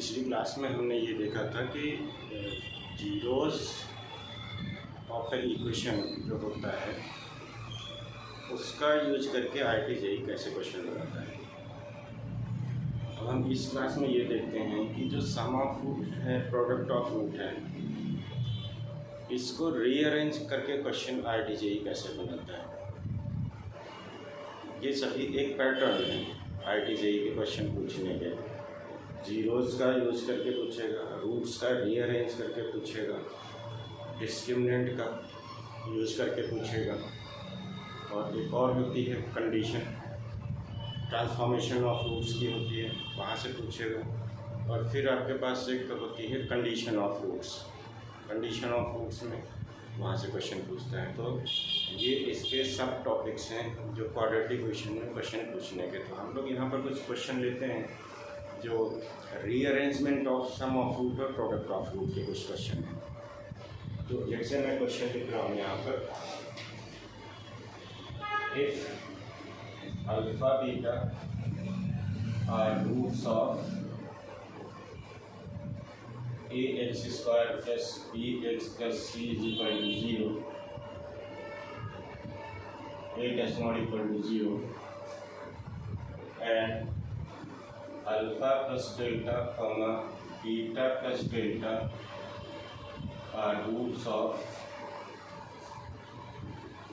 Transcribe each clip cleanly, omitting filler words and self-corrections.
पिछली क्लास में हमने ये देखा था कि जीरोस ऑफ एन इक्वेशन जो होता है उसका यूज करके आरटीजेई कैसे क्वेश्चन बनाता है। अब हम इस क्लास में ये देखते हैं कि जो सम ऑफ रूट है, प्रोडक्ट ऑफ रूट है, इसको रीअरेंज करके क्वेश्चन आरटीजेई कैसे बनाता है। ये सभी एक पैटर्न है आरटीजेई के क्वेश्चन पूछने के। जीरोस का यूज करके पूछेगा, रूट्स का रीअरेंज करके पूछेगा, डिस्क्रिमिनेंट का यूज करके पूछेगा, और एक और होती है कंडीशन, ट्रांसफॉर्मेशन ऑफ रूट्स की होती है, वहाँ से पूछेगा। और फिर आपके पास एक होती है condition of roots, condition of roots में वहाँ से क्वेश्चन पूछता है। तो ये इसके सब टॉपिक्स हैं जो क्वाड्रेटिक इक्वेशन में क्वेश्चन पूछने के। तो हम लोग यहाँ पर कुछ क्वेश्चन लेते हैं जो rearrangement of sum of root और प्रोडक्ट ऑफ रूट के कुछ क्वेश्चन हैं। तो जैसे मैं क्वेश्चन लिख रहा हूँ यहाँ पर, if alpha beta are roots of a x square plus B x plus C is equal to 0, a does not equal to 0, and alpha plus delta comma beta plus delta are roots of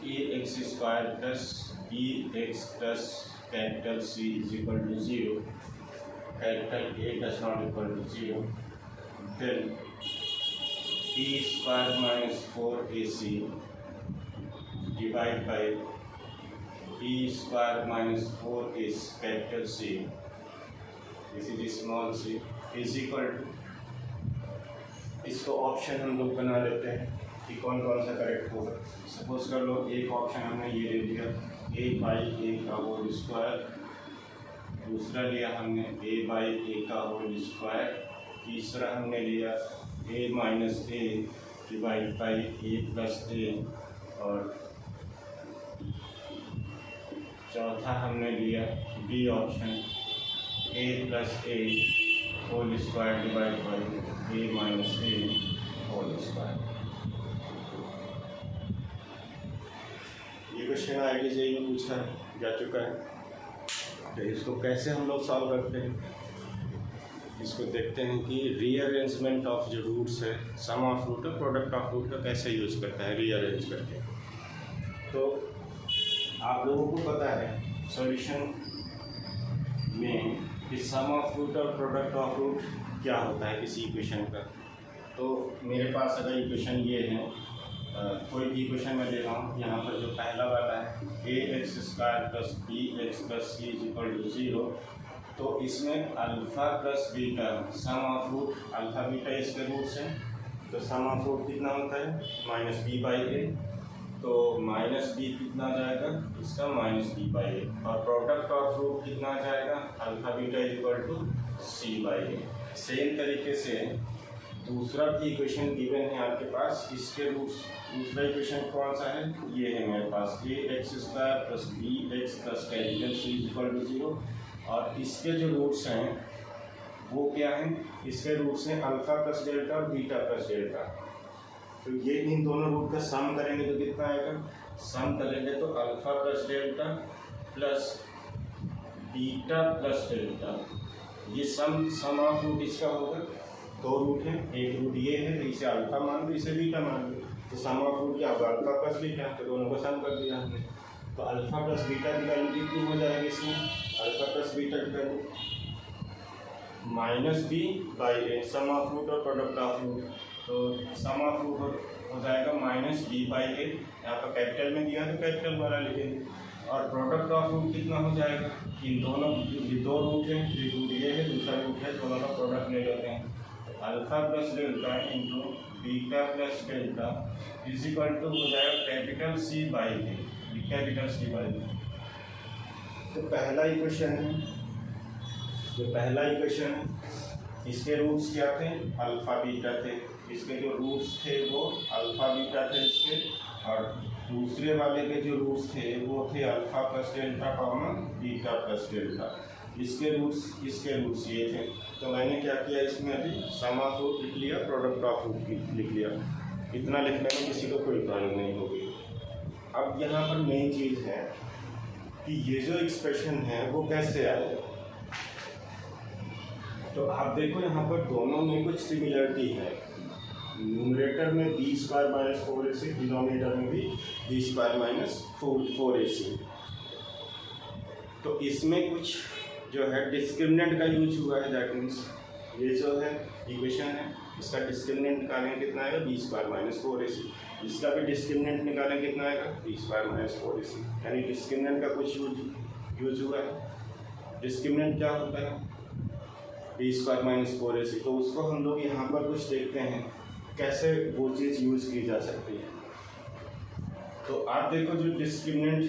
ax square plus bx plus capital C is equal to 0, capital A does not equal to 0, then p square minus 4ac divided by p square minus 4 is capital C, this is small c, is equal to, इसको option हम लोग बना लेते हैं कि कौन कौन सा करेक्ट होगा। सपोज कर लो एक ऑप्शन हमने ये ले लिया a बाई ए का होल स्क्वायर, दूसरा लिया हमने a बाई ए का होल स्क्वायर, तीसरा हमने लिया a minus A divide by A plus A, और चौथा हमने लिया B option a plus A whole square divide by a minus A whole square. ये क्वेश्चन आरटीजेई में पूछा जा चुका है। तो इसको कैसे हम लोग सॉल्व करते हैं, इसको देखते हैं कि रीअरेंजमेंट ऑफ जो रूट्स है, सम ऑफ रूट और प्रोडक्ट ऑफ रूट का कैसे यूज करता है रीअरेंज करके। तो आप लोगों को पता है सॉल्यूशन में कि सम ऑफ रूट और प्रोडक्ट ऑफ रूट क्या होता है किसी इक्वेशन का। तो मेरे पास अगर इक्वेशन ये है, कोई भी इक्वेशन मैं ले रहा हूँ, यहाँ पर जो पहला वाला है A x square plus B x plus C is equal to 0, तो इसमें alpha plus beta sum of root, alpha beta इसके रूट्स हैं, तो सम ऑफ रूट कितना होता है माइनस बी बाई ए, तो माइनस बी कितना जाएगा इसका माइनस बी बाई ए, और प्रोडक्ट ऑफ रूट कितना जाएगा alpha beta is equal to c by a. Same तरीके से दूसरा भी इक्वेशन गिवन है आपके पास, इसके रूट्स, दूसरा इक्वेशन कौन सा है, ये है मेरे पास a x square plus B x plus capital c is equal to 0, और इसके जो रूट्स हैं वो क्या हैं, इसके रूट्स हैं अल्फ़ा प्लस डेल्टा और बीटा प्लस डेल्टा। तो ये इन दोनों रूट का सम करेंगे तो कितना आएगा, सम करेंगे तो alpha plus delta plus beta plus delta, ये सम ऑफ रूट इसका होगा। दो रूट हैं, एक रूट ये है, इसे अल्फ़ा मान लो, इसे बीटा मान लो, तो सम ऑफ रूट क्या होगा अल्फ़ा प्लस बीटा, तो दोनों को सम कर दिया हमने। तो अल्फ़ा प्लस बीटा की वैल्यू कितनी हो जाएगी इसमें, अल्फ़ा प्लस बीटा की value minus b by a, sum of root और प्रोडक्ट ऑफ रूट, तो सम ऑफ रूट हो जाएगा माइनस बी बाई ए, यहाँ पर कैपिटल में दिया तो कैपिटल वाला लिखेंगे, और प्रोडक्ट ऑफ रूट कितना हो जाएगा, इन दोनों ये दो रूट हैं, एक रूट ये है दूसरा रूट है, दोनों का प्रोडक्ट ले लेते हैं, तो alpha plus delta into beta plus delta is equal to हो जाएगा capital c by a, capital c by a. तो पहला इक्वेशन है, जो पहला इक्वेशन है इसके रूट्स क्या थे अल्फ़ा बीटा थे, इसके जो रूट्स थे वो अल्फ़ा बीटा थे इसके, और दूसरे वाले के जो रूट्स थे वो थे alpha plus delta comma beta plus delta. इसके रूट्स ये थे। तो मैंने क्या किया, इसमें अभी सम ऑफ रूट लिख लिया, प्रोडक्ट ऑफ रूट लिख लिया। इतना लिखने में किसी को कोई प्रॉब्लम नहीं होगी। अब यहाँ पर मेन चीज़ है कि ये जो एक्सप्रेशन है वो कैसे आएगा। तो आप देखो यहाँ पर दोनों में कुछ सिमिलरिटी है। न्यूमरेटर में B square minus 4ac, denominator में भी बी स्क्वायर माइनस 4ac। तो इसमें कुछ जो है डिस्क्रिमिनेंट का यूज हुआ है। दैट मीन्स ये जो है इक्वेशन है, इसका डिस्क्रिमिनेंट निकालें कितना आएगा, बी स्क्वायर माइनस 4ac। इसका भी डिस्क्रिमिनेंट निकालें कितना आएगा, बी स्क्वायर माइनस 4ac। यानी डिस्क्रिमिनेंट का कुछ यूज हुआ है। डिस्क्रिमिनेंट क्या होता है, बी स्क्वायर माइनस 4ac। तो उसको हम लोग यहाँ पर कुछ देखते हैं कैसे वो चीज़ यूज़ की जा सकती है। तो आप देखो जो डिस्क्रिमिनेंट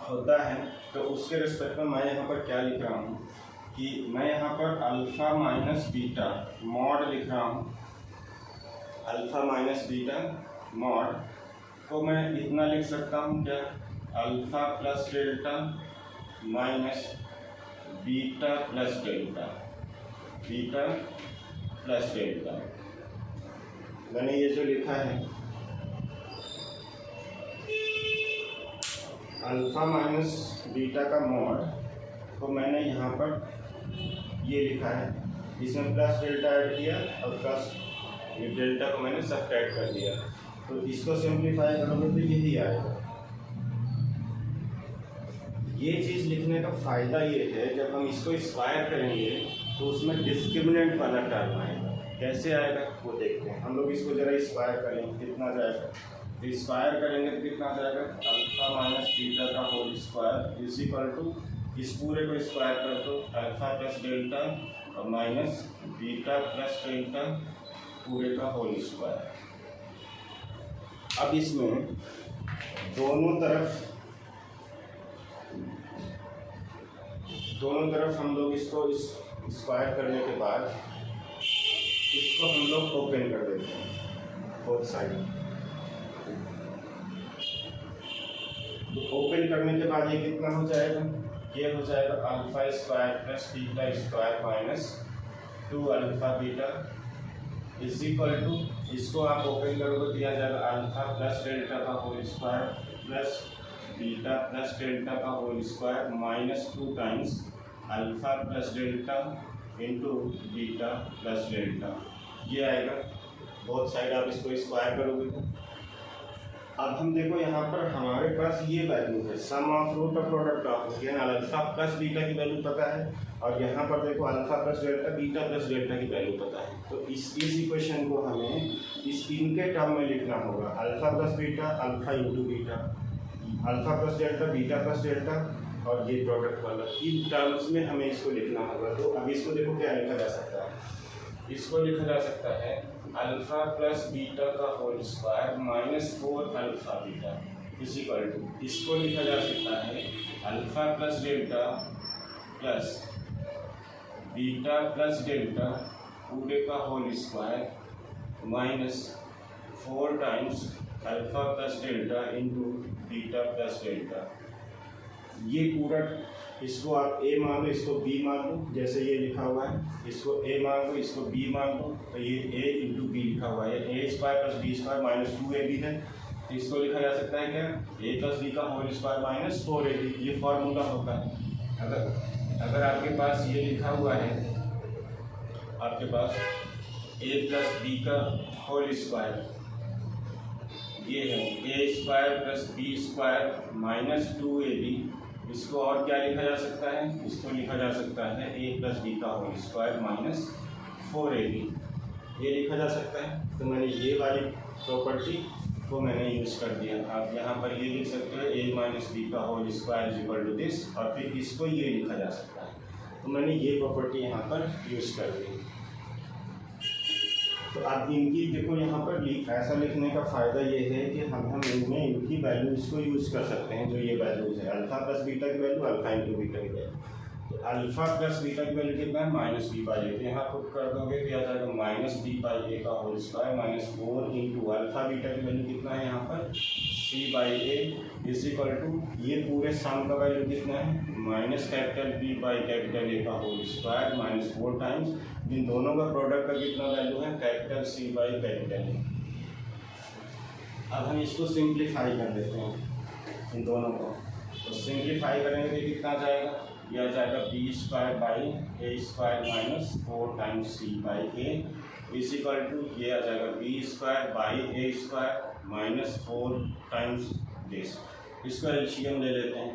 होता है तो उसके रिस्पेक्ट में मैं यहाँ पर क्या लिख रहा हूँ कि मैं यहाँ पर अल्फ़ा माइनस बीटा मॉड लिख रहा हूँ। अल्फ़ा माइनस बीटा मॉड को मैं इतना लिख सकता हूँ क्या, alpha plus delta minus beta plus delta, beta plus delta. मैंने ये जो लिखा है अल्फ़ा माइनस बीटा का मॉड को मैंने यहाँ पर ये लिखा है, इसमें प्लस डेल्टा ऐड किया और प्लस ये डेल्टा को मैंने सब्ट्रैक्ट कर दिया। तो इसको सिंप्लीफाई करोगे तो यही आएगा। ये चीज़ लिखने का फ़ायदा ये है, जब हम इसको स्क्वायर करेंगे तो उसमें डिस्क्रिमिनेंट वाला टर्म आएगा। कैसे आएगा वो देखते हैं। हम लोग इसको ज़रा स्क्वायर करेंगे, कितना जाएगा, तो स्क्वायर करेंगे तो कितना जाएगा, अल्फ़ा माइनस बीटा का whole square is equal to, इस पूरे को स्क्वायर कर दो, अल्फ़ा प्लस डेल्टा और माइनस बीटा प्लस डेल्टा पूरे का होल स्क्वायर। अब इसमें दोनों तरफ हम लोग इसको स्क्वायर करने के बाद इसको हम लोग ओपन कर देते हैं बोथ साइड। तो ओपन करने के बाद ये कितना हो जाएगा, ये हो जाएगा alpha square plus beta square minus 2 alpha beta is equal to, इसको आप ओपन करोगे दिया जाएगा अल्फ़ा प्लस डेल्टा का whole square plus beta plus delta का whole square minus 2 times alpha plus delta into beta plus delta. ये आएगा, बहुत साइड आप इसको स्क्वायर करोगे तो। अब हम देखो यहाँ पर हमारे पास ये वैल्यू है, सम ऑफ रूट और प्रोडक्ट ऑफ रूट, यानी अल्फ़ा प्लस बीटा की वैल्यू पता है, और यहाँ पर देखो alpha plus delta, beta plus delta की वैल्यू पता है। तो इस इक्वेशन को हमें इनके टर्म में लिखना होगा, alpha plus beta alpha into beta, alpha plus delta beta plus delta, और ये प्रोडक्ट वाला, इन टर्म्स में हमें इसको लिखना होगा। तो अब इसको देखो क्या लिखा जा सकता है, इसको लिखा जा सकता है अल्फ़ा प्लस बीटा का whole square minus 4 alpha beta is equal to, इसको लिखा जा सकता है alpha plus delta plus beta plus delta पूरे का whole square minus 4 times alpha plus delta into beta plus delta. ये पूरा, इसको आप a मान लो, इसको b मान लो, जैसे ये लिखा हुआ है, इसको a मान लो, इसको b मान लो, तो ये a इंटू बी लिखा हुआ है, a square plus b square minus 2ab है। तो इसको लिखा जा सकता है क्या, a प्लस बी का होल स्क्वायर माइनस 4ab। ये फॉर्मूला होता है। अगर आपके पास ये लिखा हुआ है, आपके पास a प्लस बी का होल स्क्वायर, ये है a square plus b square minus 2ab, इसको और क्या लिखा जा सकता है, इसको लिखा जा सकता है a प्लस बी का होल स्क्वायर माइनस 4ab, ये लिखा जा सकता है। तो मैंने ये वाली प्रॉपर्टी को मैंने यूज़ कर दिया। आप यहाँ पर ये लिख सकते हो a माइनस बी का whole square is equal to this, और फिर इसको ये लिखा जा सकता है। तो मैंने ये प्रॉपर्टी यहाँ पर यूज़ कर दी। तो आप इनकी देखो यहाँ पर ऐसा लिखने का फ़ायदा ये है कि हम इनमें इनकी वैल्यूज़ को यूज़ कर सकते हैं। जो ये वैल्यूज़ है, अल्फ़ा प्लस बीटा की वैल्यू, अल्फ़ा इंटू बीटा की वैल्यू, तो अल्फा प्लस बीटा की वैल्यू कितना है माइनस बी बाई ए, तो यहाँ पुट कर दोगे तो आ जाएगा माइनस बी बाई ए का whole square minus 4 into alpha beta की वैल्यू कितना है यहाँ पर c by a is equal to ये पूरे सम का वैल्यू कितना है minus capital b by capital a का होल स्क्वायर माइनस 4 टाइम्स इन दोनों का प्रोडक्ट का कितना वैल्यू है capital c by capital a. अब हम इसको सिंप्लीफाई कर देते हैं इन दोनों को, तो सिंप्लीफाई करेंगे तो कितना आ जाएगा, यह आ जाएगा b square by a square minus 4 times c by a is equal to ये आ जाएगा b square by a square minus 4 times this. इसको एलसीएम ले लेते हैं,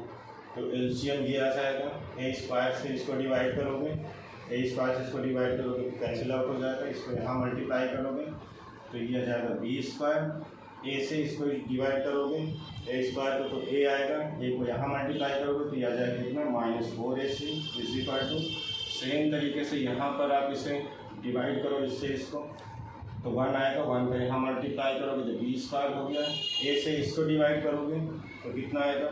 तो एलसीएम ये आ जाएगा ए स्क्वायर से इसको डिवाइड करोगे, ए स्क्वायर से इसको डिवाइड करोगे तो कैंसिल आउट हो जाएगा, इसको यहाँ मल्टीप्लाई करोगे तो ये आ जाएगा बी स्क्वायर, ए से इसको डिवाइड करोगे ए स्क्वायर को तो ए आएगा, ए को यहाँ मल्टीप्लाई करोगे तो ये आ जाएगा कितना minus 4ac is equal to same तरीके से यहाँ पर आप इसे डिवाइड करो इससे इसको तो 1 आएगा, 1 का यहाँ मल्टीप्लाई करोगे तो बी स्क्वायर हो गया, ए से इसको डिवाइड करोगे तो कितना आएगा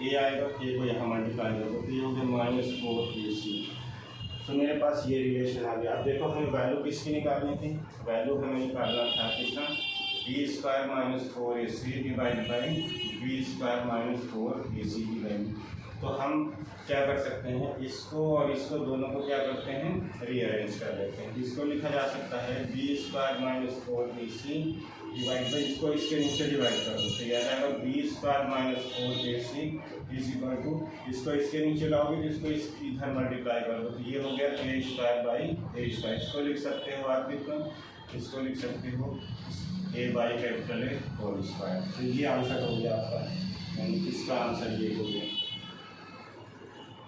ए आएगा, ए को यहाँ मल्टीप्लाई करोगे तो ये हो गया माइनस 4ac। तो मेरे पास ये रिलेशन आ गया। अब देखो हमें वैल्यू किसकी निकालनी थी, वैल्यू हमें निकालना था कितना b square minus 4ac divide by b square minus 4ac की वैल्यू। तो हम क्या कर सकते हैं, इसको और इसको दोनों को क्या करते हैं रीअरेंज कर लेते हैं। इसको लिखा जा सकता है b square minus 4ac divide by इसको इसके नीचे डिवाइड कर दो तो यह आएगा b square minus 4ac is equal to इसको इसके नीचे लाओगे जिसको इधर मल्टीप्लाई कर दो तो ये हो गया ए स्क्वायर बाई ए स्क्वायर। इसको लिख सकते हो आप कितना, इसको लिख सकते हो a by capital a whole square. तो ये आंसर हो गया आपका, यानी इसका आंसर ये हो गया।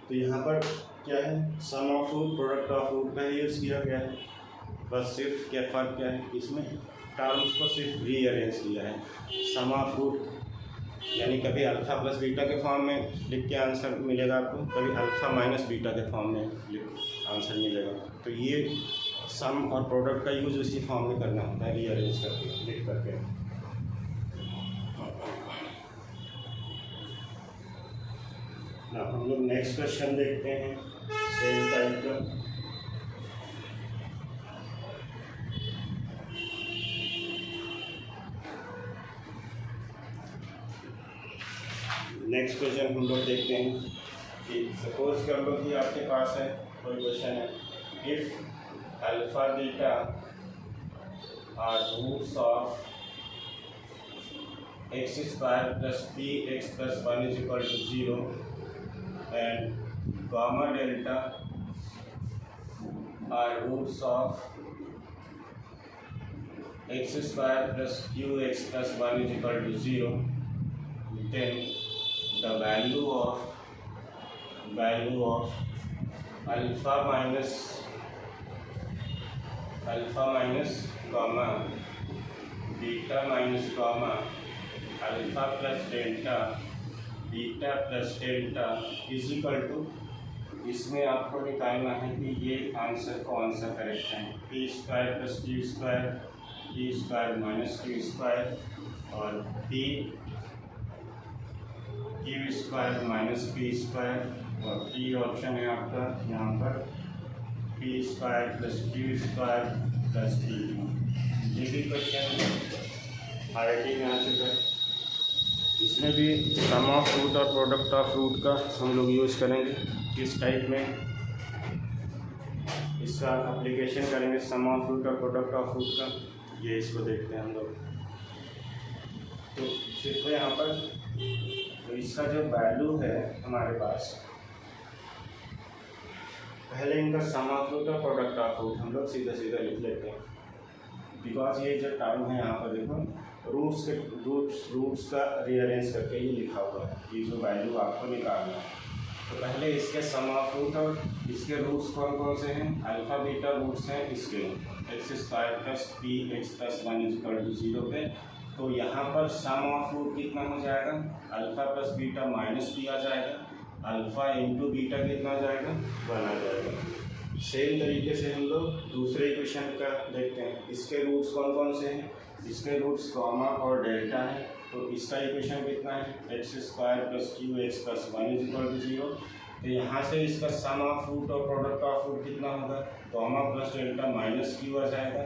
तो यहाँ पर क्या है sum of root product of root का यूज़ किया गया है, बस सिर्फ क्या फ़र्क क्या है इसमें टर्म्स को सिर्फ रीअरेंज किया है। सम ऑफ रूट यानी कभी अल्फ़ा प्लस बीटा के फॉर्म में लिख के आंसर मिलेगा आपको, कभी अल्फ़ा माइनस बीटा के फॉर्म में लिख आंसर मिलेगा। तो ये सम और प्रोडक्ट का यूज़ उसी फॉर्म में करना होता है रीअरेंज करके लिख करके। अब हम लोग नेक्स्ट क्वेश्चन देखते हैं सेम टाइप का। नेक्स्ट क्वेश्चन हम लोग देखते हैं कि सपोज कर लो कि आपके पास है कोई क्वेश्चन है if alpha beta are roots of x square plus p x plus 1 is equal to 0 and gamma delta are roots of x square plus qx plus 1 is equal to 0, then the value of alpha minus gamma beta minus gamma alpha plus delta beta plus delta is equal to, इसमें आपको निकालना है कि ये answer कौन सा correct है, p square plus q square, p square minus q square और p q square minus p square और पी ऑप्शन है आपका यहाँ पर p square plus q square plus p. ये भी क्वेश्चन आईआईटी में आ चुका है, इसमें भी सम ऑफ रूट और प्रोडक्ट ऑफ रूट का हम लोग यूज़ करेंगे। किस टाइप में इसका एप्लीकेशन करेंगे सम ऑफ रूट और प्रोडक्ट ऑफ रूट का, ये इसको देखते हैं हम लोग। तो सिर्फ यहाँ पर तो इसका जो वैल्यू है हमारे पास, पहले इनका सम ऑफ रूट और प्रोडक्ट ऑफ रूट हम लोग सीधा सीधा लिख लेते हैं, बिकॉज ये जो टर्म है यहाँ पर देखो रूट्स का रीअरेंज करके ये लिखा हुआ है, ये जो वैल्यू आपको निकालना है। तो पहले इसके सम ऑफ रूट और इसके रूट्स कौन कौन से हैं, अल्फा बीटा रूट्स हैं इसके x square plus p x plus 1 is equal to 0 पे। तो यहाँ पर सम ऑफ रूट कितना हो जाएगा, alpha plus beta minus p आ जाएगा, अल्फा इंटू बीटा कितना आ जाएगा 1 आ जाएगा। सेम तरीके से हम लोग दूसरे इक्वेशन का देखते हैं, इसके रूट्स कौन कौन से हैं, इसके रूट्स गामा और डेल्टा है। तो इसका इक्वेशन कितना है, x square plus q x plus 1 is equal to 0। तो यहाँ से इसका सम ऑफ रूट और प्रोडक्ट ऑफ रूट कितना होगा, gamma plus delta minus q आ जाएगा,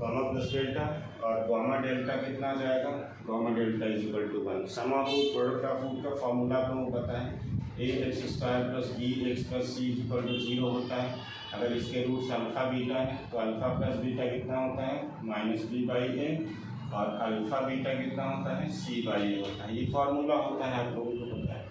गामा प्लस डेल्टा, और गामा डेल्टा कितना आ जाएगा, gamma delta is equal to 1। Sum of root product of root का फॉर्मूला आपको पता है, ax स्क्वायर प्लस bx प्लस c इज इक्वल टू 0 होता है। अगर इसके रूट्स अल्फा बीटा है तो अल्फा प्लस बीटा कितना होता है, माइनस बी बाई ए, और अल्फा बीटा कितना होता है, सी बाई ए होता है। ये फार्मूला होता है, आप लोगों को पता है।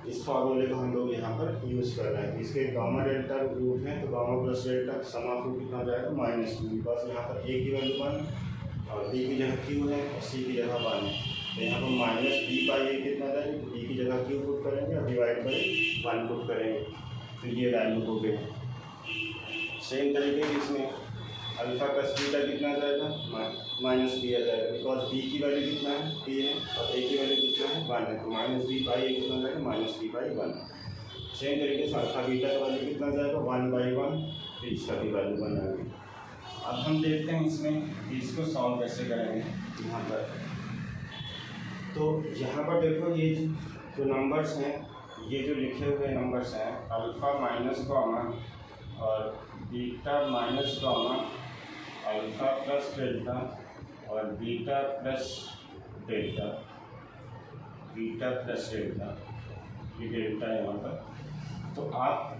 इस फार्मूले को हम लोग यहाँ पर यूज़ कर रहे हैं। इसके गामा डेल्टा रूट है तो gamma plus delta sum of root कितना हो जाएगा, माइनस टू, बिकॉज यहाँ पर ए की वैल्यू 1 और बी की जगह क्यू है और सी की जगह 1 है, तो यहाँ पर माइनस बी बाई ए कितना जाएगा, बी की जगह क्यू पुट करेंगे और डिवाइड बाई 1 पुट करेंगे, तो ये वैल्यू हो गई। सेम तरीके से इसमें अल्फा प्लस बीटा कितना जाएगा, माइनस बी आ जाएगा, बिकॉज बी की वैल्यू कितना है, बी है, और ए की वैल्यू कितना है, 1 है, तो माइनस बी बाई ए कितना जाएगा, माइनस बी बाई 1। सेम तरीके से अल्फा बीटा का वैल्यू कितना जाएगा, 1 बाई 1, तो इसका भी वैल्यू 1 आ गई। अब हम देखते हैं इसमें कि इसको सॉल्व कैसे करेंगे। यहाँ पर तो यहाँ पर देखो, ये जो नंबर्स हैं, ये जो लिखे हुए नंबर्स हैं, अल्फ़ा माइनस गामा और beta minus gamma, alpha plus delta और beta plus delta, beta plus delta, ये डेल्टा है यहाँ पर। तो आप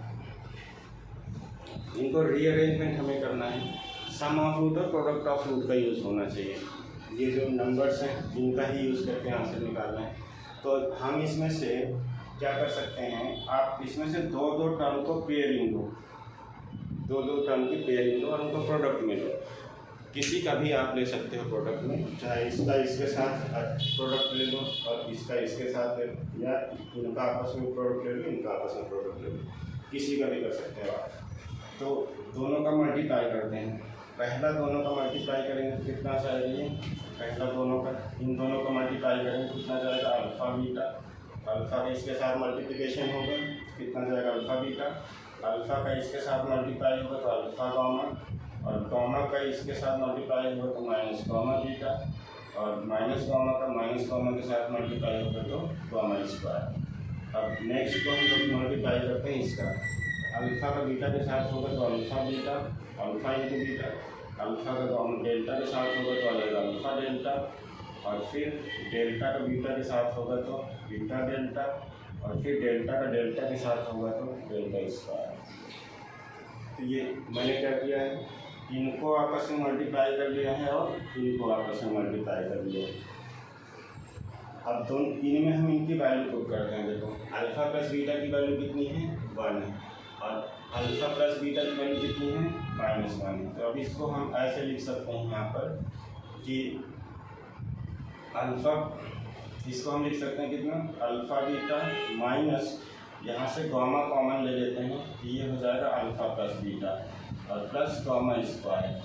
इनको रीअरेंजमेंट हमें करना है, सम ऑफ रूट और प्रोडक्ट ऑफ रूट का यूज़ होना चाहिए। ये जो नंबर्स हैं इनका ही यूज़ करके आंसर निकालना है। तो हम इसमें से क्या कर सकते हैं, आप इसमें से दो दो टर्म को पेयरिंग दो, दो दो टर्म की पेयरिंग दो और उनको प्रोडक्ट में लो। किसी का भी आप ले सकते हो प्रोडक्ट में, चाहे इसका इसके साथ प्रोडक्ट ले लो और इसका इसके साथ ले लो, या इनका आपस में प्रोडक्ट ले लो, इनका आपस में प्रोडक्ट ले लो, किसी का भी कर सकते हो आप। तो दोनों का मल्टीप्लाई करते हैं, पहला दोनों का मल्टीप्लाई करेंगे तो कितना जाएगा, ये पहला दोनों का, इन दोनों का मल्टीप्लाई करेंगे कितना जाएगा, अल्फ़ा बीटा, अल्फ़ा का इसके साथ मल्टीप्लिकेशन होगा कितना जाएगा, अल्फ़ा बीटा, अल्फ़ा का इसके साथ मल्टीप्लाई होगा तो अल्फ़ा गामा, और गामा का इसके साथ मल्टीप्लाई होगा तो माइनस गामा बीटा, और माइनस गामा का माइनस गामा के साथ मल्टीप्लाई होगा तो गामा स्क्वायर। अब नेक्स्ट को हम लोग मल्टीप्लाई करते हैं इसका, अल्फ़ा का बीटा के साथ होगा तो alpha beta, alpha into beta, alpha का डेल्टा के साथ होगा तो आ जाएगा अल्फ़ा डेल्टा, और फिर डेल्टा का बीटा के साथ होगा तो बीटा डेल्टा, और फिर डेल्टा का डेल्टा के साथ होगा तो डेल्टा स्क्वायर। तो ये मैंने क्या किया है, इनको आपस में मल्टीप्लाई कर लिया है और इनको आपस में मल्टीप्लाई कर लिया है। अब दोनों इनमें हम इनकी वैल्यू पुट करते हैं। देखो अल्फ़ा प्लस बीटा की वैल्यू कितनी है, 1 है, और अल्फ़ा प्लस बीटा की वैल्यू कितनी है, -1 है। तो अब इसको हम ऐसे लिख सकते हैं यहाँ पर कि अल्फ़ा, इसको हम लिख सकते हैं कितना, अल्फ़ा बीटा माइनस, यहाँ से गामा कॉमन ले लेते हैं, ये हो जाएगा अल्फ़ा प्लस बीटा और प्लस गामा स्क्वायर,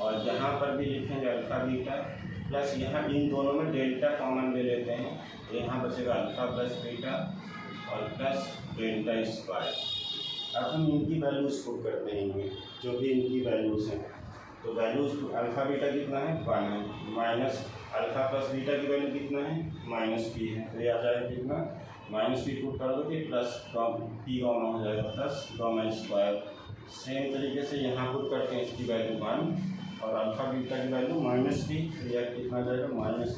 और यहाँ पर भी लिखेंगे अल्फ़ा बीटा प्लस, यहाँ इन दोनों में डेल्टा कॉमन ले लेते हैं, तो यहाँ बचेगा अल्फ़ा प्लस बीटा और प्लस डेल्टा स्क्वायर। अब हम इनकी वैल्यूज़ पुट करते हैं, इनमें जो भी इनकी वैल्यूज़ हैं, तो वैल्यूज़ अल्फ़ा बीटा कितना है, 1 है, माइनस अल्फ़ा प्लस बीटा की वैल्यू कितना है, -p है, तो ये आ जाएगा कितना, -p पुट कर दो कि प्लस p गामा हो जाएगा प्लस गामा स्क्वायर। सेम तरीके से यहाँ पुट करते हैं इसकी वैल्यू 1 और अल्फ़ा बीटा की वैल्यू -p, तो यह कितना जाएगा,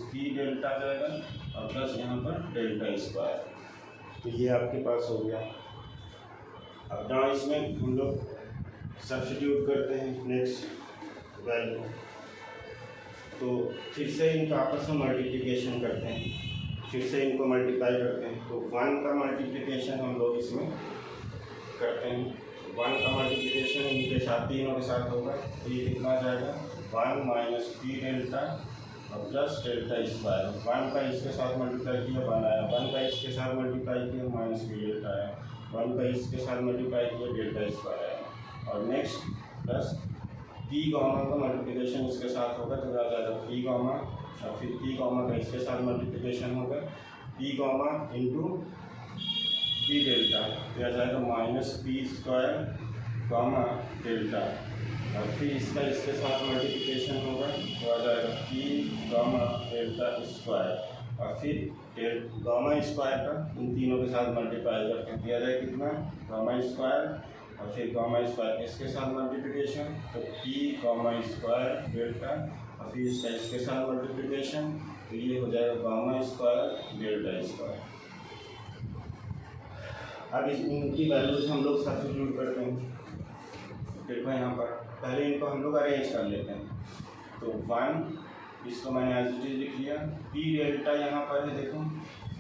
-p डेल्टा जाएगा और प्लस यहाँ पर डेल्टा स्क्वायर। तो ये आपके पास हो गया। अब ना इसमें हम लोग सब्स्टिट्यूट करते हैं नेक्स्ट वैल्यू, तो फिर से इनका आपस में मल्टीप्लिकेशन करते हैं, फिर से इनको मल्टीप्लाई करते हैं, तो 1 का मल्टीप्लिकेशन हम लोग इसमें करते हैं, 1 का मल्टीप्लिकेशन इनके साथ तीनों के साथ होगा, तो ये कितना आ जाएगा, 1 माइनस p डेल्टा और प्लस डेल्टा स्क्वायर। 1 का इसके साथ मल्टीप्लाई किया 1 आया, 1 का इसके साथ मल्टीप्लाई किया -p डेल्टा आया, 1 का इसके साथ मल्टीप्लाई किया डेल्टा स्क्वायर आया, और नेक्स्ट प्लस p गामा का मल्टीप्लिकेशन इसके साथ होगा तो आ जाएगा p गामा, और फिर p गामा का इसके साथ मल्टीप्लिकेशन होगा p gamma into p delta, तो आ जाएगा -p स्क्वायर गामा डेल्टा, और फिर इसका इसके साथ मल्टीप्लिकेशन होगा तो आ जाएगा p गामा डेल्टा स्क्वायर, और फिर गामा स्क्वायर का इन तीनों के साथ मल्टीप्लाई करके दिया जाए कितना, गामा स्क्वायर और फिर गामा स्क्वायर इसके साथ मल्टीप्लिकेशन, तो पी गामा स्क्वायर डेल्टा और फिर इसका इसके साथ मल्टीप्लिकेशन, तो ये हो जाएगा गामा स्क्वायर डेल्टा स्क्वायर। अब इनकी वैल्यूज हम लोग सब्स्टिट्यूट करते हैं। देखो यहाँ पर पहले इनको हम लोग अरेंज कर लेते हैं। तो 1 इसको मैंने एज इट इज लिख लिया, पी डेल्टा यहाँ पर है देखो,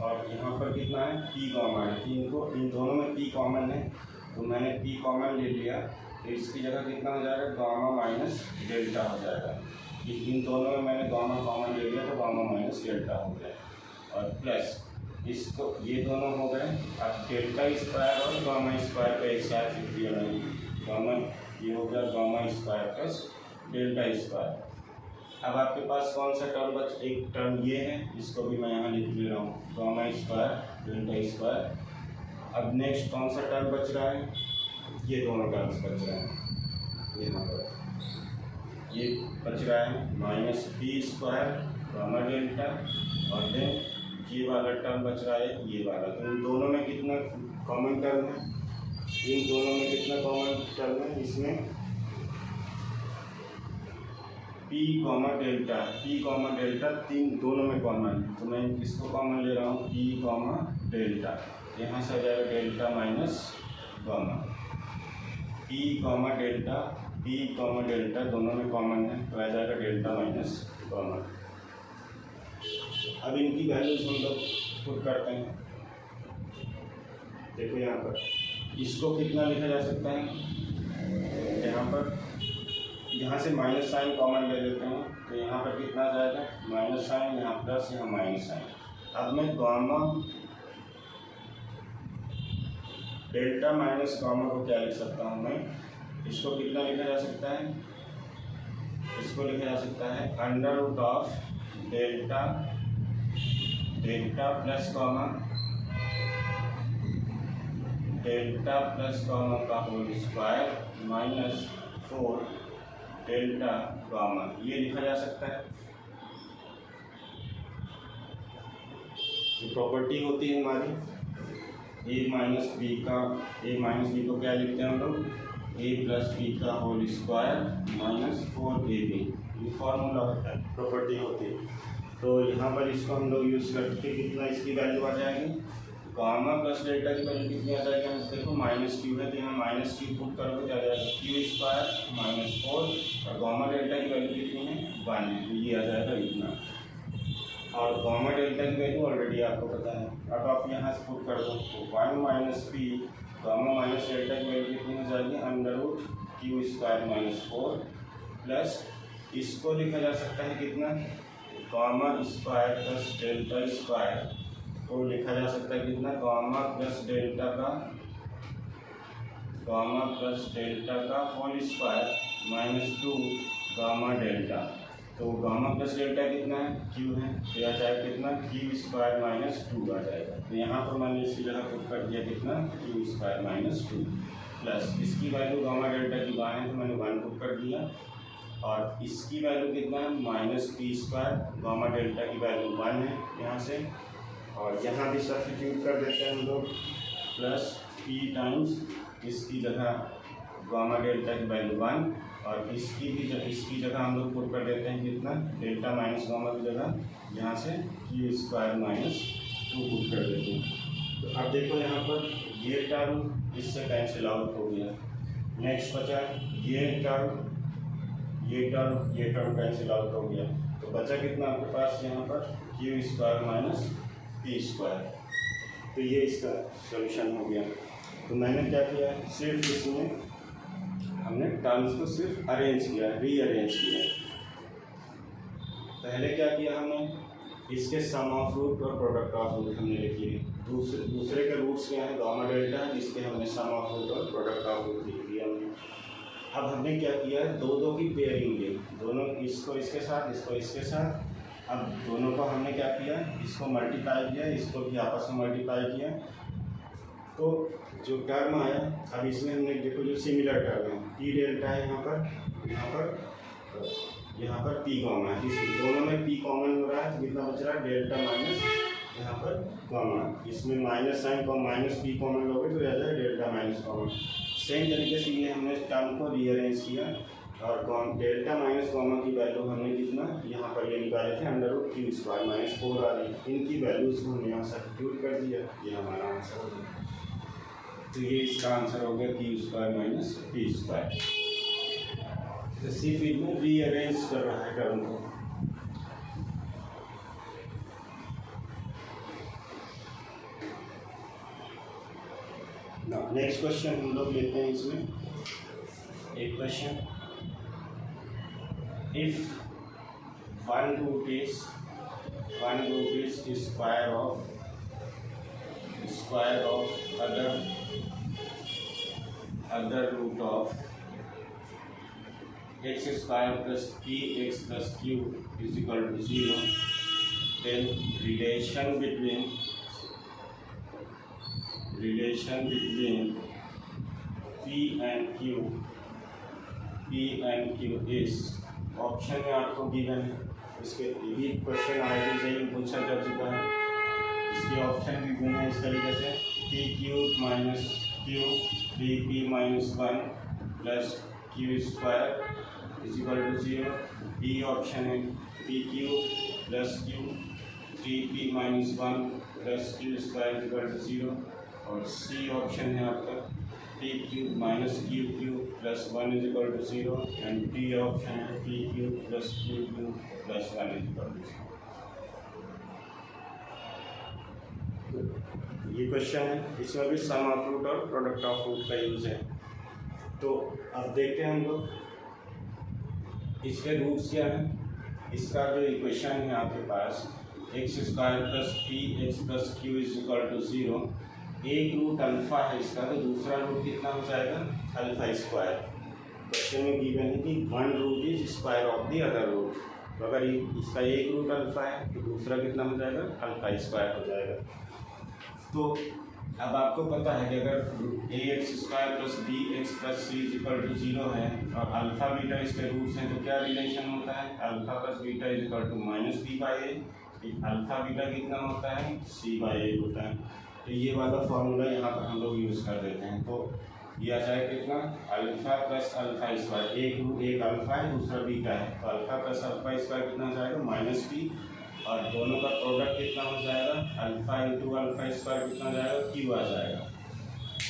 और यहाँ पर कितना है पी कॉमन है, इनको इन दोनों में पी कॉमन है तो मैंने पी कॉमन ले लिया, तो इसकी जगह कितना हो जाएगा गामा माइनस डेल्टा हो जाएगा। इन दोनों में मैंने गामा कॉमन ले लिया तो गामा माइनस डेल्टा हो गया, और प्लस इसको ये दोनों हो गए। अब डेल्टा स्क्वायर और गामा स्क्वायर का एक साथ लिख दिया मैंने, गामा ये हो गया gamma square plus delta square. अब आपके पास कौन सा टर्म एक टर्म ये है, इसको भी मैं यहाँ लिख ले रहा हूँ गामा स्क्वायर डेल्टा स्क्वायर। अब नेक्स्ट कौन सा टर्म बच रहा है, ये दोनों टर्म्स बच रहे हैं, यहाँ पर ये बच रहा है minus p square gamma delta, और देन ये वाला टर्म बच रहा है ये वाला। तो इन दोनों में कितना कॉमन टर्म है, इन दोनों में कितना कॉमन टर्म है, इसमें पी कॉमा डेल्टा तीन दोनों में कॉमन है, तो मैं इसको कॉमन ले रहा हूँ पी कॉमा डेल्टा, यहाँ से आ जाएगा delta minus gamma, P comma delta दोनों में कॉमन है तो आ जाएगा डेल्टा माइनस गामा। अब इनकी वैल्यूज हम लोग पुट करते हैं। देखो यहाँ पर इसको कितना लिखा जा सकता है, यहाँ पर यहाँ से माइनस साइन कॉमन ले लेते हैं, तो यहाँ पर कितना आ जाएगा माइनस साइन, यहाँ प्लस यहाँ माइनस साइन। अब मैं गामा डेल्टा माइनस गामा को क्या लिख सकता हूँ, मैं इसको कितना लिखा जा सकता है, इसको लिखा जा सकता है under root of delta plus gamma का whole square minus 4 delta gamma, ये लिखा जा सकता है। ये प्रॉपर्टी होती है हमारी ए माइनस बी को क्या लिखते हैं हम लोग, ए प्लस बी का होल स्क्वायर माइनस 4ab, ये फॉर्मूला होता है, प्रॉपर्टी होती है। तो यहाँ पर इसको हम लोग यूज़ करके कितना इसकी वैल्यू आ जाएगी, गामा प्लस डेल्टा की वैल्यू कितनी आ जाएगी, देखो माइनस क्यू है तो यहाँ माइनस क्यू पुट करोगे तो आ जाएगा क्यू स्क्वायर माइनस 4, और गामा डेल्टा की वैल्यू कितनी है 1 है, तो ये आ जाएगा इतना, और गामा डेल्टा की वैल्यू ऑलरेडी आपको पता है। अब आप यहाँ से पुट कर दो तो 1 minus p gamma minus delta की वैल्यू कितनी हो जाएगी under root q square minus 4, plus इसको लिखा जा सकता है कितना gamma square plus delta square को लिखा जा सकता है कितना गामा प्लस डेल्टा का whole square minus 2 gamma delta. तो गामा प्लस डेल्टा कितना है क्यू है, तो यह जाएगा कितना क्यू स्क्वायर माइनस 2 आ जाएगा। तो यहाँ पर मैंने इसी जगह पुट कर दिया कितना क्यू स्क्वायर माइनस 2, प्लस इसकी वैल्यू गामा डेल्टा की 1 है तो मैंने 1 पुट कर दिया, और इसकी वैल्यू कितना है minus p square, gamma delta की वैल्यू 1 है यहाँ से, और यहाँ भी सब्स्टिट्यूट कर देते हैं हम लोग, प्लस पी टाइम्स इसकी जगह गामा डेल्टा की वैल्यू 1, और इसकी जगह हम लोग पुट कर देते हैं कितना डेल्टा माइनस गामा की जगह यहाँ से क्यू स्क्वायर माइनस 2 पुट कर देते हैं। तो अब देखो यहाँ पर ये टर्म इससे कैंसिल आउट हो गया, नेक्स्ट बचा ये टर्म कैंसिल आउट हो गया, तो बचा कितना आपके पास यहाँ पर Q square minus p square. तो ये इसका सॉल्यूशन हो गया। तो मैंने क्या किया, सिर्फ इसमें हमने टर्म्स को सिर्फ अरेंज किया, रीअरेंज किया। पहले क्या किया हमने, इसके सम ऑफ रूट और प्रोडक्ट ऑफ रूट हमने लिख लिए। दूसरे के रूट्स क्या है गामा डेल्टा, जिसके हमने सम ऑफ रूट और प्रोडक्ट ऑफ रूट लिख लिया हमने। अब हमने क्या किया, दो की पेयरिंग ली, दोनों इसको इसके साथ, इसको इसके साथ। अब दोनों को हमने क्या किया, इसको मल्टीप्लाई किया, इसको भी आपस में मल्टीप्लाई किया, तो जो टर्म आया, अब इसमें हमने देखो जो सिमिलर टर्म है पी डेल्टा है यहाँ पर यहाँ पर पी कॉमन है, इस दोनों में पी कॉमन हो रहा है तो कितना बच रहा है डेल्टा माइनस यहाँ पर कॉमन, इसमें माइनस साइन को माइनस पी कॉमन लोगे तो आ जाए डेल्टा माइनस कॉमन। सेम तरीके से ये हमने टर्म को रीअरेंज किया और डेल्टा माइनस कॉमन की वैल्यू हमने कितना यहाँ पर ये निकाले थे under root q square minus 4 आ रही, इनकी वैल्यूज को हमने यहाँ सब्स्टिट्यूट कर दिया, ये हमारा आंसर हो गया। तो ये इसका आंसर हो गया Q square minus p square. इसी फील्ड में रीअरेंज कर रहा है टर्म को। नेक्स्ट क्वेश्चन हम लोग लेते हैं, इसमें एक question, if one root is square of other root of x square plus px plus q is equal to 0, then relation between p and q is, option में आपको गिवन है, इसके भी क्वेश्चन आगे से ही पूछा जा चुका है, इसके ऑप्शन भी गिवन है इस तरीके से p q minus q 3p minus 1 plus q square is equal to 0। B option है p q plus q 3p minus 1 plus q square is equal to 0, और सी ऑप्शन है आपका p q minus q q plus 1 is equal to 0, and d option है p q plus q q plus 1 is equal to 0। ये question है, इसमें भी सम of root और product of root का यूज है। तो अब देखते हैं हम लोग इसके रूट्स क्या हैं। इसका जो इक्वेशन है आपके पास x square plus p x plus q is equal to 0, एक रूट अल्फा है इसका, तो दूसरा रूट कितना हो जाएगा अल्फा स्क्वायर। क्वेश्चन में गिवन है कि one root is square of the other root, तो अगर इसका एक रूट अल्फा है तो दूसरा कितना हो जाएगा अल्फा स्क्वायर हो जाएगा। तो अब आपको पता है कि अगर a x square plus B x plus C is equal to 0 है और अल्फा बीटा इसके रूट्स हैं, तो क्या रिलेशन होता है alpha plus beta is equal to minus b by a, alpha beta कितना होता है सी बाई ए होता है। तो ये वाला फॉर्मूला यहाँ पर हम लोग यूज़ कर देते हैं, तो ये आ जाए कितना अल्फा प्लस अल्फा स्क्वायर, एक अल्फा है दूसरा बीटा है, तो अल्फा प्लस अल्फा स्क्वायर कितना जाएगा माइनस बी, और दोनों का प्रोडक्ट कितना हो जाएगा अल्फा इंटू अल्फा स्क्वायर कितना जाएगा क्यू आ जाएगा।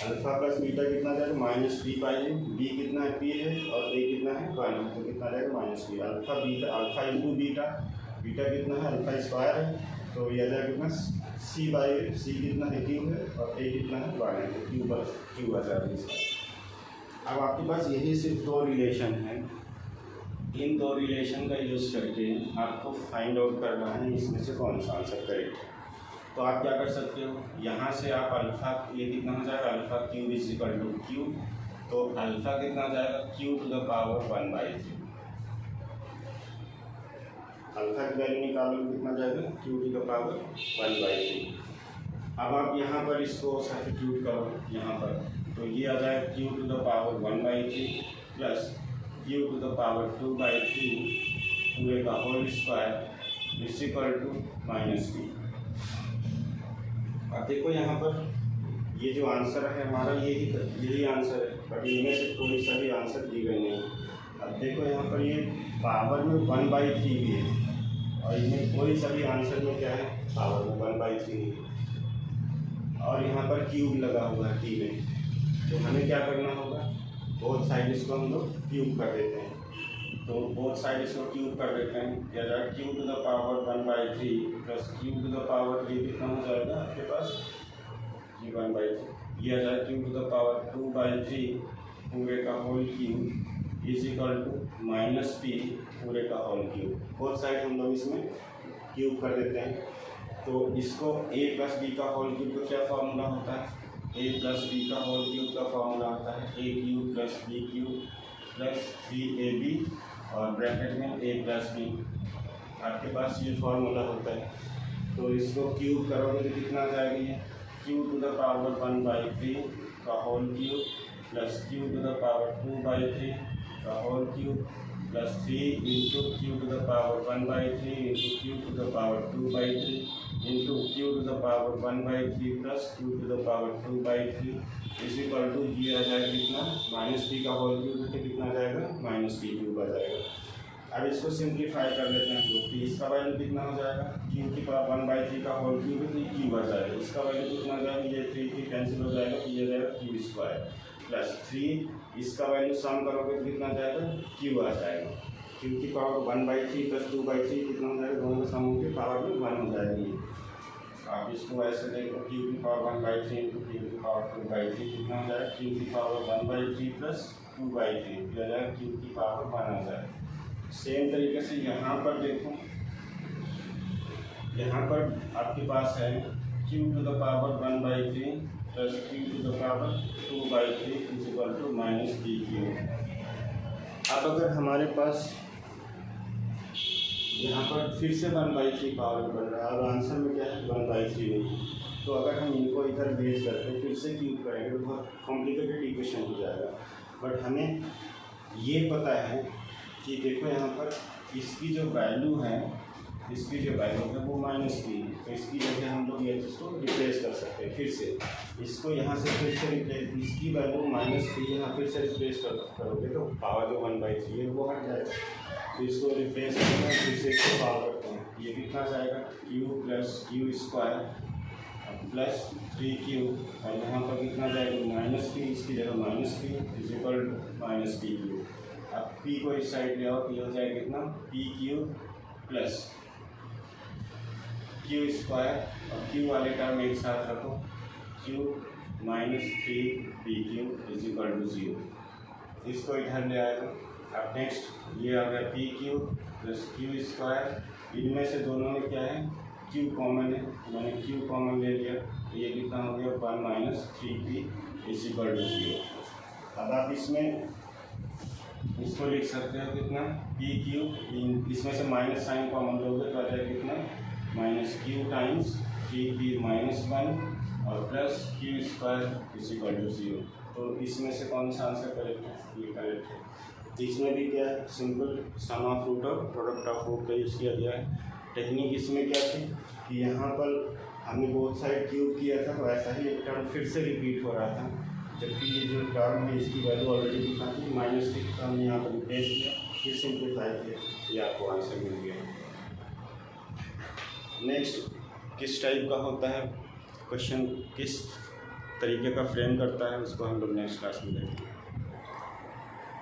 अल्फा प्लस बीटा कितना जाएगा minus b by a, b कितना है पी है और ए कितना है 1 है, तो कितना जाएगा minus b. Alpha into beta, beta कितना है अल्फा स्क्वायर है, तो ये आ जाएगा कितना सी बाई ए, सी कितना है क्यू है और ए कितना है 1 है, तो क्यू आ जाएगा इसका। अब आपके पास यही सिर्फ दो रिलेशन है, इन दो रिलेशन का यूज़ करके आपको फाइंड आउट करना है इसमें से कौन सा आंसर करेक्ट है। तो आप क्या कर सकते हो, यहाँ से आप अल्फा, ये कितना हो जाएगा alpha q is equal to q, तो अल्फा कितना जाएगा q to the power 1/3, alpha की वैल्यू निकालो कितना जाएगा क्यू टू द पावर 1/3। अब आप यहाँ पर इसको सब्स्टिट्यूट करो यहाँ पर, तो ये आ जाएगा q to the power 1/3 plus q to the power 2/3 पूरे का whole square is equal to minus b. अब देखो यहाँ पर ये जो आंसर है हमारा यही आंसर है, बट इनमें से कोई सा भी आंसर दी गई नहीं। अब देखो यहाँ पर ये पावर में 1/3 भी है और इनमें कोई सा भी आंसर में क्या है पावर में 1/3 है, और यहाँ पर क्यूब लगा हुआ है टी में, तो हमें क्या करना होगा बोथ साइड इसको हम लोग क्यूब कर देते हैं, तो बोथ साइड इसको क्यूब कर देते हैं, क्या जाएगा q to the power 1/3 plus q to the power 3 कितना हो जाएगा आपके पास ये 1/3, ये आ जाएगा क्यू टू द पावर 2/3 पूरे का whole cube is equal to minus p पूरे का होल क्यूब। बोथ साइड हम लोग इसमें क्यूब कर देते हैं, तो इसको a प्लस बी का होल क्यूब का क्या फॉर्मूला होता है, a प्लस बी का होल क्यूब का फॉर्मूला होता है a cube plus b cube plus 3ab और ब्रैकेट में a प्लस बी, आपके पास ये फॉर्मूला होता है। तो इसको क्यूब करोगे तो कितना आ जाएगा ये क्यू टू द पावर 1/3 का whole cube plus q to the power 2/3 का whole cube plus 3 into q to the power 1/3 into q to the power 2/3 into q to the power 1/3 plus q to the power 2/3 is equal to ये आ जाएगा कितना, minus t का whole cube तो कितना आ जाएगा, माइनस टी क्यूब आ जाएगा। अब इसको सिंप्लीफाई कर लेते हैं तो इसका वैल्यू कितना हो जाएगा, क्यू की पावर 1/3 का होल क्यूब तो क्यूब आ जाएगा, इसका वैल्यू कितना आ जाएगा, ये 3 कैंसिल हो जाएगा तो ये आ जाएगा क्यू स्क्वायर प्लस 3 इसका वैल्यू सम करोगे तो कितना आ जाएगा, क्यू आ जाएगा। क्यू की पावर 1/3 प्लस 2/3 कितना हो जाएगा, दोनों सम होकर पावर में 1 हो जाएगी। आप इसको ऐसे देखो, क्यू की पावर 1/3 इंटू क्यू की पावर 2/3 कितना हो जाएगा, क्यू की पावर 1/3 प्लस 2/3 आ जाएगा, क्यू की पावर 1 आ जाएगा। सेम तरीके से यहाँ पर देखो, यहाँ पर आपके पास है q to the power 1/3 plus q to the power 2/3 is equal to minus d q. अब अगर हमारे पास यहाँ पर फिर से 1/3 पावर बन रहा है, अब आंसर में क्या है 1/3 नहीं, तो अगर हम इनको इधर बेस करके फिर से क्यूब करेंगे तो बहुत कॉम्प्लिकेटेड इक्वेशन हो जाएगा। बट हमें ये पता है कि देखो यहाँ पर इसकी जो वैल्यू है वो माइनस की, तो इसकी जगह हम लोग ये इसको रिप्लेस कर सकते हैं। फिर से इसको यहाँ से फिर से रिप्लेस, इसकी वैल्यू माइनस की यहाँ फिर से रिप्लेस करोगे तो पावर जो 1/3 है वो हट जाएगा। तो इसको रिप्लेस करना है, फिर से इसको सॉल्व करते हैं, ये कितना जाएगा, Q plus q square plus 3q और यहाँ पर कितना जाएगा माइनस पी, इसकी जगह minus p is equal to minus p q. अब p को इस साइड ले आओ तो ये हो जाएगा कितना, p q plus q square और क्यू वाले टर्म एक साथ रखो, q minus 3pq is equal to 0। इसको इधर ले आएगा। अब नेक्स्ट ये आ गया P q plus q square, इनमें से दोनों में क्या है, क्यू कॉमन है, मैंने क्यू कॉमन ले लिया तो ये कितना हो गया 1 minus 3p is equal to 0। अब आप इसमें इसको लिख सकते हो कितना, पी क्यू, इसमें से माइनस साइन कॉमन लोगे तो आ जाएगा कितना, minus Q times 3p minus 1 और plus q square is equal to 0। तो इसमें से कौन सा आंसर करेक्ट है, ये करेक्ट है। तो इसमें भी क्या है, सिंपल सम ऑफ रूट और प्रोडक्ट ऑफ रूट का यूज़ किया गया है। टेक्निक इसमें क्या थी कि यहाँ पर हमने बोथ साइड क्यूब किया था तो ऐसा ही एक टर्म फिर से रिपीट हो रहा था, जबकि ये जो टर्म है इसकी वैल्यू ऑलरेडी कितना थी, माइनस की टर्म यहाँ पर रिप्लेस किया, फिर सिंप्लीफाई किया, ये आपको आंसर मिल गया। नेक्स्ट किस टाइप का होता है क्वेश्चन, किस तरीके का फ्रेम करता है, उसको हम लोग नेक्स्ट क्लास में देखेंगे।